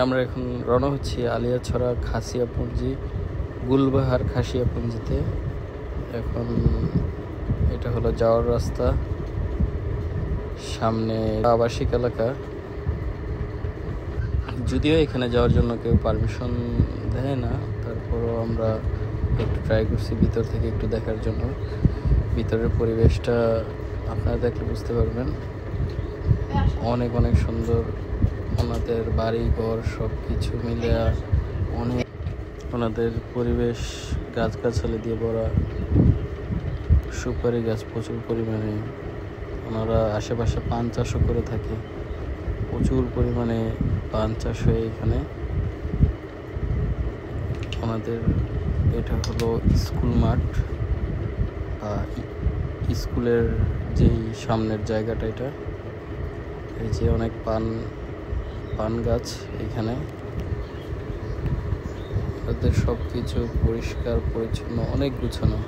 আমরা এখন রওনা হচ্ছি আলিয়াছড়া খাসিয়াপুঞ্জি গুলবাহার খাসিয়াপুঞ্জিতে। এখন এটা হলো যাওয়ার রাস্তা, সামনে আবাসিক এলাকা। যদিও এখানে যাওয়ার জন্য কেউ পারমিশন দেয় না, তারপরও আমরা একটু ট্রাই করছি ভিতর থেকে একটু দেখার জন্য। ভিতরের পরিবেশটা আপনারা দেখলে বুঝতে পারবেন, অনেক অনেক সুন্দর। ওনাদের বাড়ি ঘর সব কিছু মিলে অনেক, ওনাদের পরিবেশ গাছগাছালি দিয়ে ভরা, সুপারি গাছ প্রচুর পরিমাণে। ওনারা আশেপাশে পান চাষও করে থাকে, প্রচুর পরিমাণে পান চাষ হয় এখানে। ওনাদের এটা হলো স্কুল মাঠ, স্কুলের যেই সামনের জায়গাটা, এটা এই যে অনেক পান গাছ এখানে। ওদের সব কিছু পরিষ্কার পরিচ্ছন্ন, অনেক গুছানো।